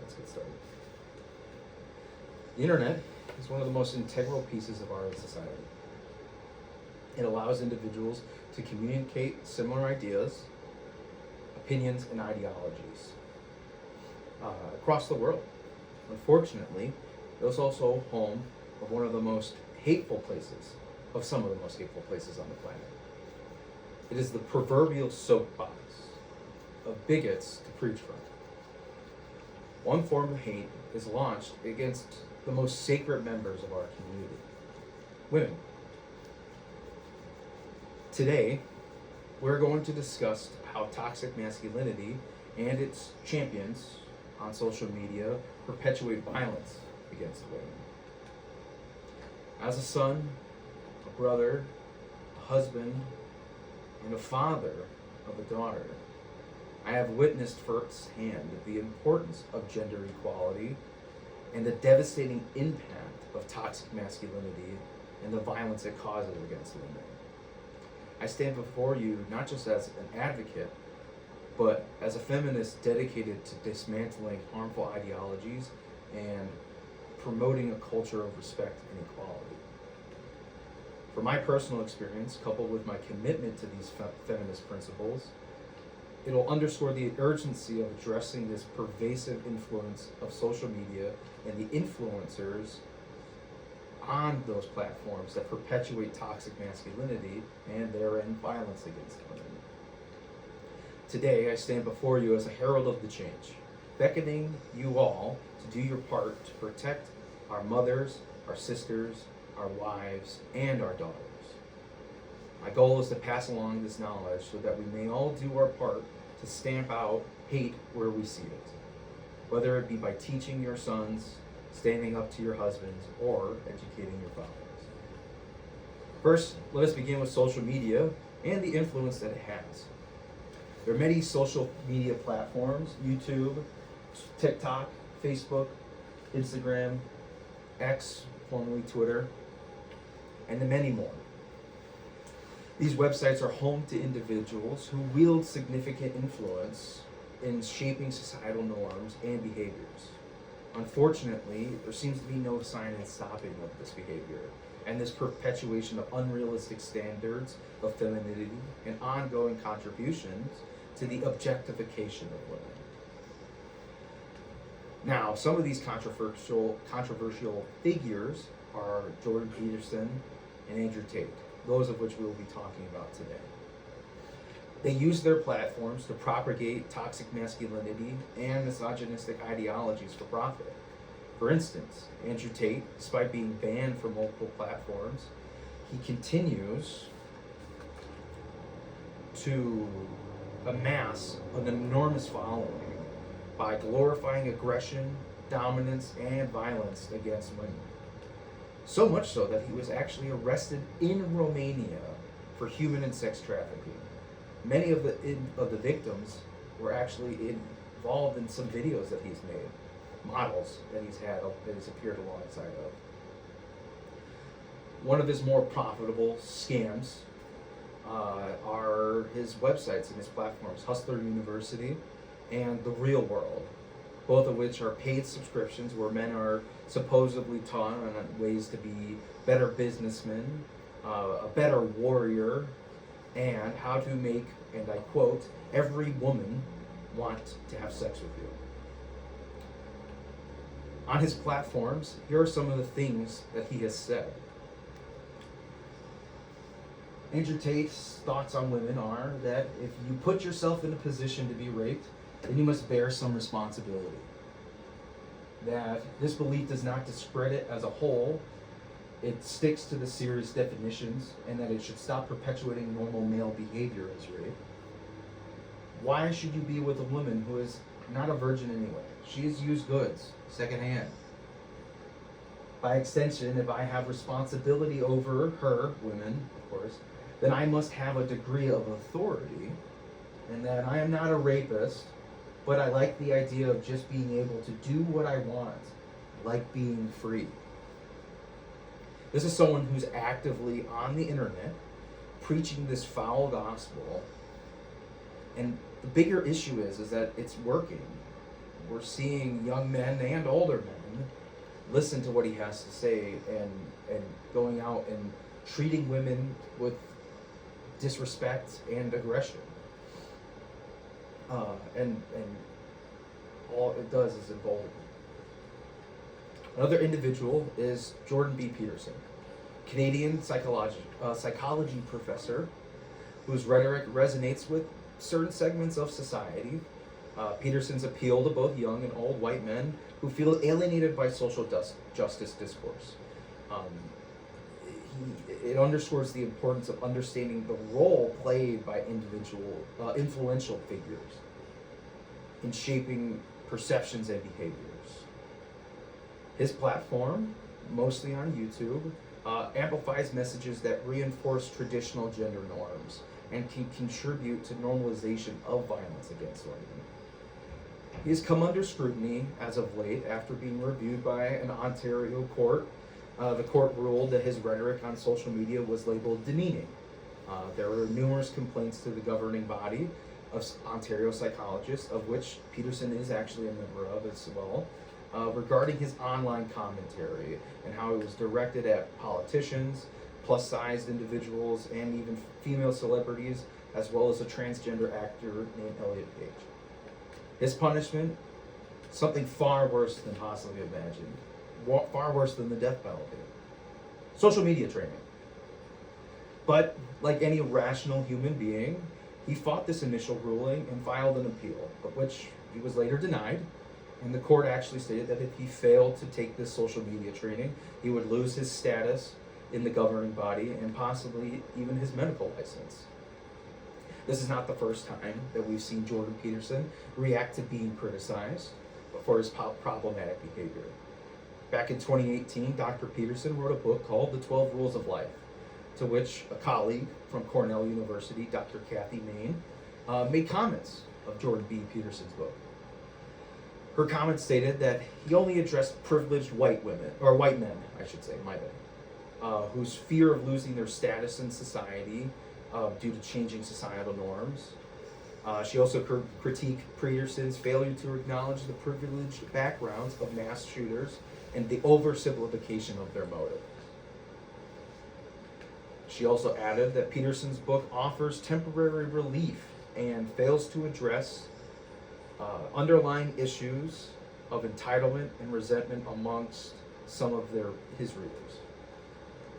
Let's get started. The internet is one of the most integral pieces of our society. It allows individuals to communicate similar ideas, opinions, and ideologies across the world. Unfortunately, it is also home of one of the most hateful places, of some of the most hateful places on the planet. It is the proverbial soapbox of bigots to preach from. One form of hate is launched against the most sacred members of our community, women. Today, we're going to discuss how toxic masculinity and its champions on social media perpetuate violence against women. As a son, a brother, a husband, and a father of a daughter, I have witnessed firsthand the importance of gender equality and the devastating impact of toxic masculinity and the violence it causes against women. I stand before you not just as an advocate, but as a feminist dedicated to dismantling harmful ideologies and promoting a culture of respect and equality. From my personal experience, coupled with my commitment to these feminist principles, it'll underscore the urgency of addressing this pervasive influence of social media and the influencers on those platforms that perpetuate toxic masculinity and therein violence against women. Today, I stand before you as a herald of the change, beckoning you all to do your part to protect our mothers, our sisters, our wives, and our daughters. My goal is to pass along this knowledge so that we may all do our part to stamp out hate where we see it, whether it be by teaching your sons, standing up to your husbands, or educating your fathers. First, let us begin with social media and the influence that it has. There are many social media platforms: YouTube, TikTok, Facebook, Instagram, X, formerly Twitter, and many more. These websites are home to individuals who wield significant influence in shaping societal norms and behaviors. Unfortunately, there seems to be no sign in stopping of this behavior and this perpetuation of unrealistic standards of femininity and ongoing contributions to the objectification of women. Now, some of these controversial figures are Jordan Peterson and Andrew Tate, those of which we will be talking about today. They use their platforms to propagate toxic masculinity and misogynistic ideologies for profit. For instance, Andrew Tate, despite being banned from multiple platforms, he continues to amass an enormous following by glorifying aggression, dominance, and violence against women. So much so that he was actually arrested in Romania for human and sex trafficking. Many of the victims were actually involved in some videos that he's made, models that he's appeared alongside of. One of his more profitable scams are his websites and his platforms, Hustler University and The Real World, both of which are paid subscriptions where men are supposedly taught on ways to be better businessmen, a better warrior, and how to make, and I quote, every woman want to have sex with you. On his platforms, here are some of the things that he has said. Andrew Tate's thoughts on women are that if you put yourself in a position to be raped, then you must bear some responsibility. That this belief does not discredit as a whole, it sticks to the serious definitions, and that it should stop perpetuating normal male behavior as rape. Why should you be with a woman who is not a virgin anyway? She has used goods, secondhand. By extension, if I have responsibility over her, women, of course, then I must have a degree of authority, and that I am not a rapist, but I like the idea of just being able to do what I want, like being free. This is someone who's actively on the internet preaching this foul gospel, and the bigger issue is that it's working. we're seeing young men and older men listen to what he has to say and going out and treating women with disrespect and aggression. And all it does is embolden. Another individual is Jordan B. Peterson, Canadian psychology professor whose rhetoric resonates with certain segments of society. Peterson's appeal to both young and old white men who feel alienated by social justice discourse. It underscores the importance of understanding the role played by influential figures in shaping perceptions and behaviors. His platform, mostly on YouTube, amplifies messages that reinforce traditional gender norms and can contribute to normalization of violence against women. He has come under scrutiny as of late after being reviewed by an Ontario court. The court ruled that his rhetoric on social media was labeled demeaning. There were numerous complaints to the governing body of Ontario psychologists, of which Peterson is actually a member of as well, regarding his online commentary and how it was directed at politicians, plus-sized individuals, and even female celebrities, as well as a transgender actor named Elliot Page. His punishment, something far worse than possibly imagined, far worse than the death penalty. Social media training. But like any rational human being, he fought this initial ruling and filed an appeal, of which he was later denied. And the court actually stated that if he failed to take this social media training, he would lose his status in the governing body and possibly even his medical license. This is not the first time that we've seen Jordan Peterson react to being criticized for his problematic behavior. Back in 2018, Dr. Peterson wrote a book called The 12 Rules of Life, to which a colleague from Cornell University, Dr. Kathy Main, made comments of Jordan B. Peterson's book. Her comments stated that he only addressed privileged white men, I should say, my bad, whose fear of losing their status in society due to changing societal norms. She also critiqued Peterson's failure to acknowledge the privileged backgrounds of mass shooters and the oversimplification of their motives. She also added that Peterson's book offers temporary relief and fails to address underlying issues of entitlement and resentment amongst some of his readers.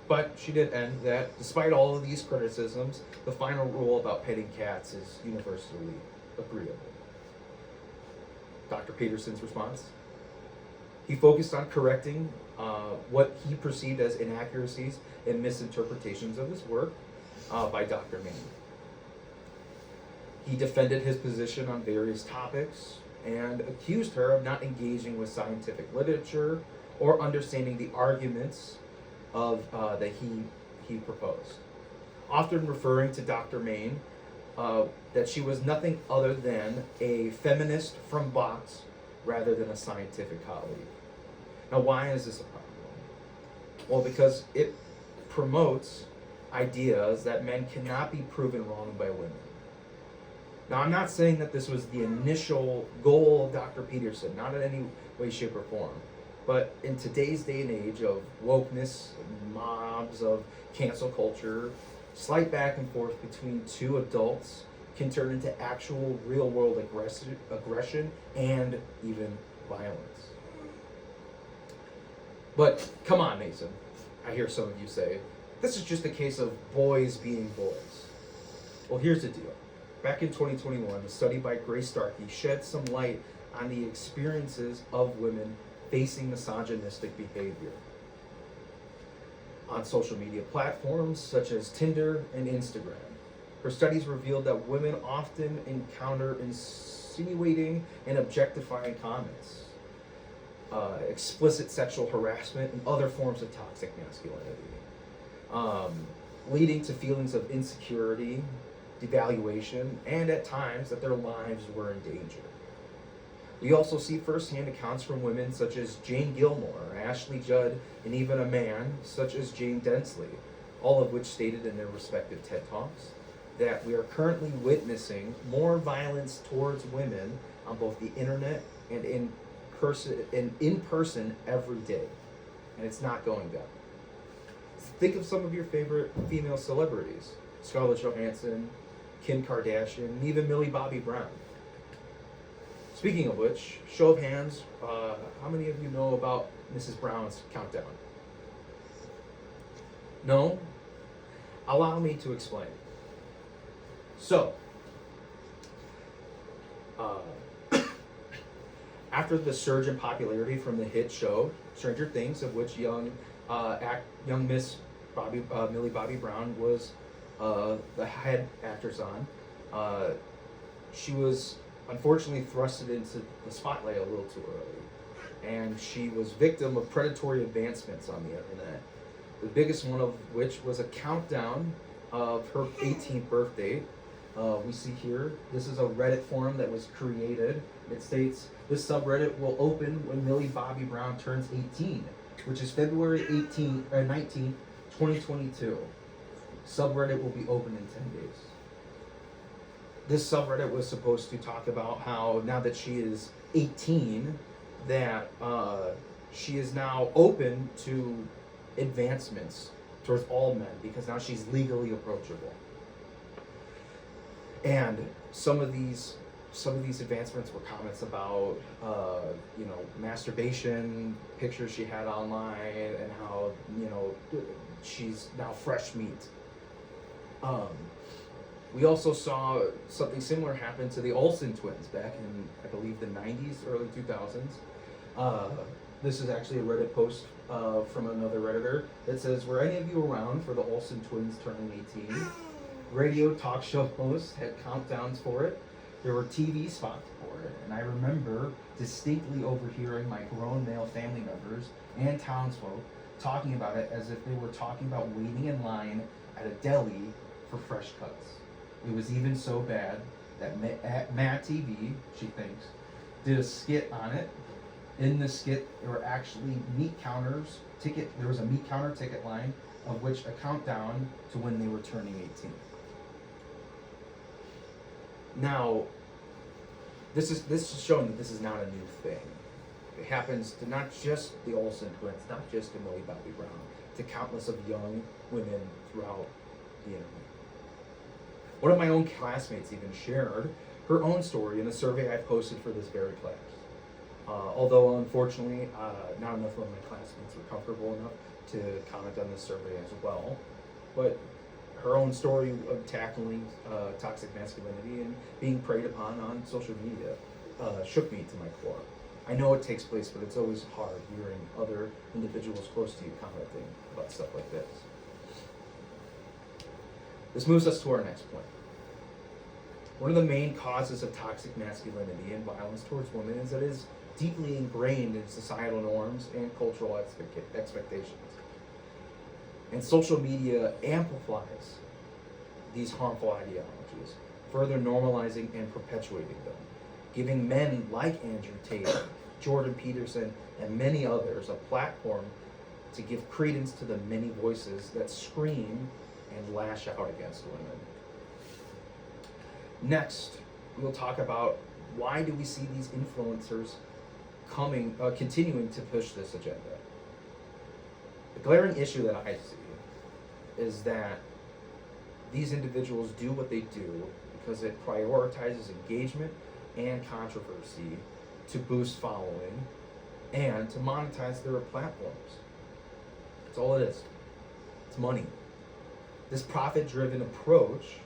But she did end that, despite all of these criticisms, the final rule about petting cats is universally agreeable. Dr. Peterson's response? He focused on correcting what he perceived as inaccuracies and misinterpretations of his work by Dr. Main. He defended his position on various topics and accused her of not engaging with scientific literature or understanding the arguments that he proposed, often referring to Dr. Main that she was nothing other than a feminist from box rather than a scientific colleague. Now, why is this a problem? Well, because it promotes ideas that men cannot be proven wrong by women. Now, I'm not saying that this was the initial goal of Dr. Peterson, not in any way, shape, or form. But in today's day and age of wokeness, mobs, of cancel culture, slight back and forth between two adults can turn into actual real-world aggression and even violence. But come on, Macen, I hear some of you say, this is just a case of boys being boys. Well, here's the deal. Back in 2021, a study by Grace Starkey shed some light on the experiences of women facing misogynistic behavior on social media platforms such as Tinder and Instagram. Her studies revealed that women often encounter insinuating and objectifying comments, explicit sexual harassment, and other forms of toxic masculinity, leading to feelings of insecurity, devaluation, and at times that their lives were in danger. We also see firsthand accounts from women such as Jane Gilmore, Ashley Judd, and even a man such as Jane Densley, all of which stated in their respective TED Talks that we are currently witnessing more violence towards women on both the internet and in person every day, and it's not going down. Think of some of your favorite female celebrities: Scarlett Johansson, Kim Kardashian, and even Millie Bobby Brown. Speaking of which, show of hands, how many of you know about Mrs. Brown's countdown? No? Allow me to explain. So, after the surge in popularity from the hit show Stranger Things, of which young Miss Millie Bobby Brown was the head actress on, she was unfortunately thrusted into the spotlight a little too early, and she was victim of predatory advancements on the internet. The biggest one of which was a countdown of her 18th birthday. We see here, this is a Reddit forum that was created. It states, this subreddit will open when Millie Bobby Brown turns 18, which is February 19th, 2022. Subreddit will be open in 10 days. This subreddit was supposed to talk about how now that she is 18, that she is now open to advancements towards all men, because now she's legally approachable. And some of these advancements were comments about masturbation, pictures she had online, and how she's now fresh meat. We also saw something similar happen to the Olsen twins back in, I believe, the 90s, early 2000s. This is actually a Reddit post from another Redditor that says, were any of you around for the Olsen twins turning 18? Radio talk show hosts had countdowns for it. There were TV spots for it. And I remember distinctly overhearing my grown male family members and townsfolk talking about it as if they were talking about waiting in line at a deli for fresh cuts. It was even so bad that Mad TV, she thinks, did a skit on it. In the skit, there were actually there was a meat counter ticket line, of which a countdown to when they were turning 18. Now, this is showing that this is not a new thing. It happens to not just the Olsen twins, not just to Millie Bobby Brown, to countless of young women throughout the internet. One of my own classmates even shared her own story in a survey I posted for this very class. Although unfortunately, not enough of my classmates were comfortable enough to comment on this survey as well. But her own story of tackling toxic masculinity and being preyed upon on social media shook me to my core. I know it takes place, but it's always hard hearing other individuals close to you commenting about stuff like this. This moves us to our next point. One of the main causes of toxic masculinity and violence towards women is that it is deeply ingrained in societal norms and cultural expectations. And social media amplifies these harmful ideologies, further normalizing and perpetuating them, giving men like Andrew Tate, Jordan Peterson, and many others a platform to give credence to the many voices that scream and lash out against women. Next, we'll talk about why do we see these influencers continuing to push this agenda. The glaring issue that I see is that these individuals do what they do because it prioritizes engagement and controversy to boost following and to monetize their platforms. That's all it is. It's money. This profit-driven approach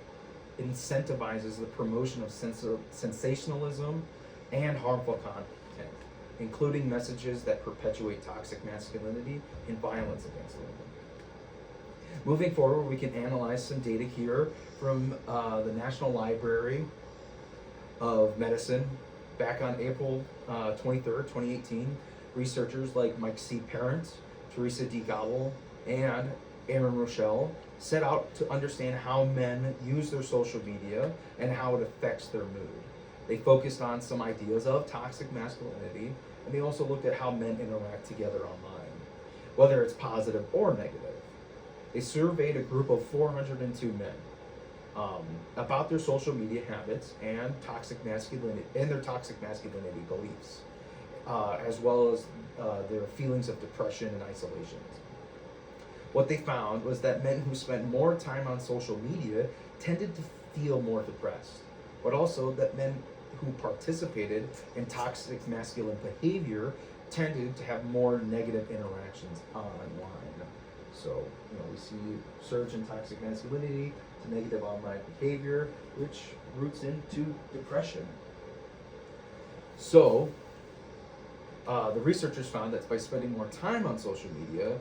incentivizes the promotion of sensationalism and harmful content, including messages that perpetuate toxic masculinity and violence against women. Moving forward, we can analyze some data here from the National Library of Medicine. Back on April 23rd, 2018, researchers like Mike C. Parent, Teresa D. Gobble, and Aaron Rochelle set out to understand how men use their social media and how it affects their mood. They focused on some ideas of toxic masculinity, and they also looked at how men interact together online, whether it's positive or negative. They surveyed a group of 402 men about their social media habits and their toxic masculinity beliefs. as well as their feelings of depression and isolation. What they found was that men who spent more time on social media tended to feel more depressed, but also that men who participated in toxic masculine behavior tended to have more negative interactions online. So, we see surge in toxic masculinity to negative online behavior, which roots into depression. So, the researchers found that by spending more time on social media,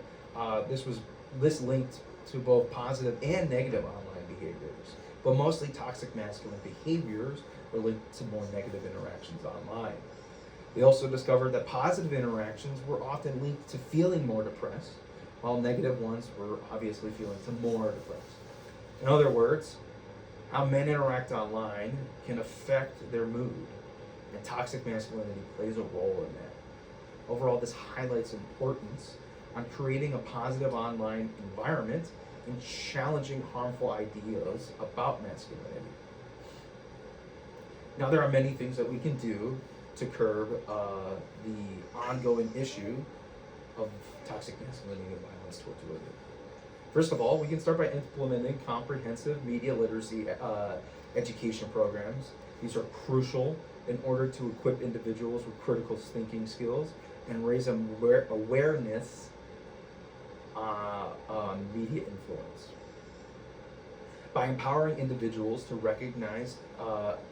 this linked to both positive and negative online behaviors, but mostly toxic masculine behaviors were linked to more negative interactions online. They also discovered that positive interactions were often linked to feeling more depressed, while negative ones were obviously feeling to more depressed. In other words, how men interact online can affect their mood, and toxic masculinity plays a role in that. Overall, this highlights importance on creating a positive online environment and challenging harmful ideas about masculinity. Now, there are many things that we can do to curb the ongoing issue of toxic masculinity and violence towards women. First of all, we can start by implementing comprehensive media literacy education programs. These are crucial in order to equip individuals with critical thinking skills and raise awareness on media influence. By empowering individuals to recognize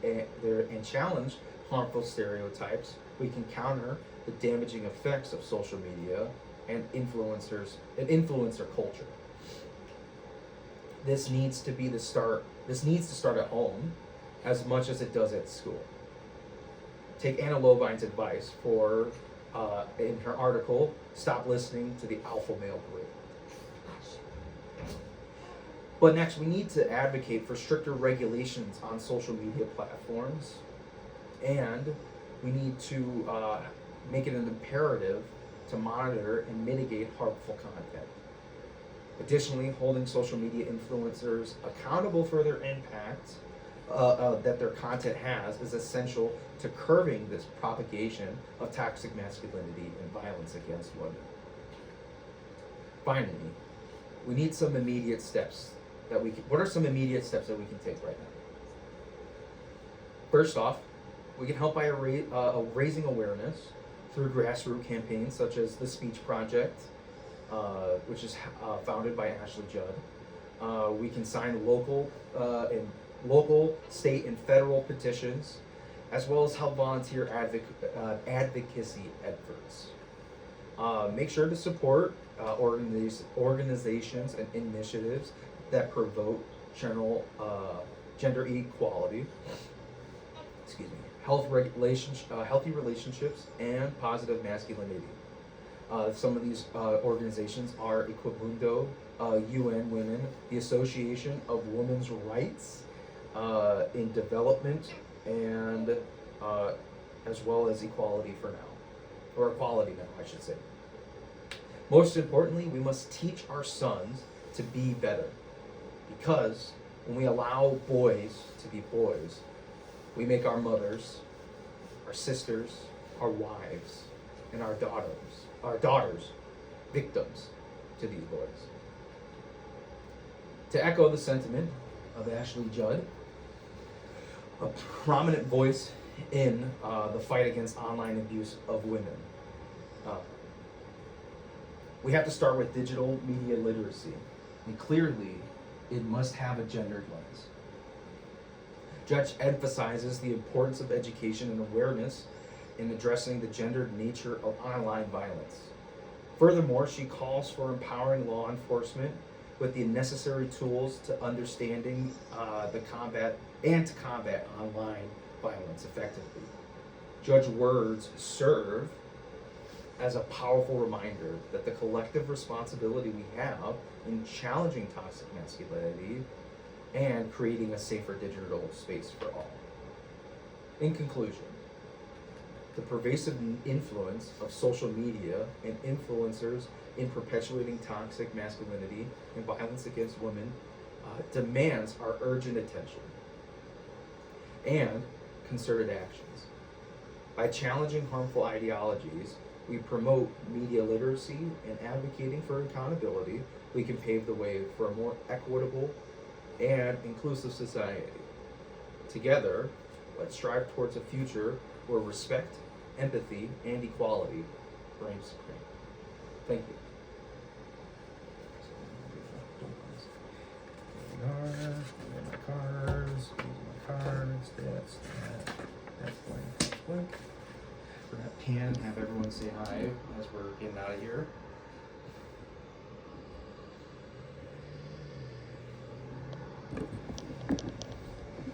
and challenge harmful stereotypes, we can counter the damaging effects of social media and influencer culture. This needs to start at home as much as it does at school. Take Anna Lovine's advice in her article, "Stop Listening to the Alpha Male Group." But next, we need to advocate for stricter regulations on social media platforms, and we need to make it an imperative to monitor and mitigate harmful content. Additionally, holding social media influencers accountable for their impact that their content has is essential to curbing this propagation of toxic masculinity and violence against women. Finally, we need some immediate steps what are some immediate steps that we can take right now? First off, we can help by raising awareness through grassroots campaigns such as the Speech Project, which is founded by Ashley Judd. We can sign local, state, and federal petitions, as well as help volunteer advocacy efforts. Make sure to support organizations and initiatives that promote gender equality, healthy relationships, and positive masculinity. Some of these organizations are Equimundo, UN Women, the Association of Women's Rights in Development, and as well as Equality Now, I should say. Most importantly, we must teach our sons to be better, because when we allow boys to be boys, we make our mothers, our sisters, our wives, and our daughters victims to these boys. To echo the sentiment of Ashley Judd, a prominent voice in the fight against online abuse of women, we have to start with digital media literacy, and clearly it must have a gendered lens. Judge emphasizes the importance of education and awareness in addressing the gendered nature of online violence. Furthermore, she calls for empowering law enforcement with the necessary tools to understanding to combat online violence effectively. Judge's words serve as a powerful reminder that the collective responsibility we have in challenging toxic masculinity and creating a safer digital space for all. In conclusion, the pervasive influence of social media and influencers in perpetuating toxic masculinity and violence against women demands our urgent attention and concerted actions. By challenging harmful ideologies, we promote media literacy and advocating for accountability. We can pave the way for a more equitable and inclusive society. Together, let's strive towards a future where respect, empathy, and equality reign supreme. Thank you. My cards, that's blank. For that pen, have everyone say hi as we're getting out of here.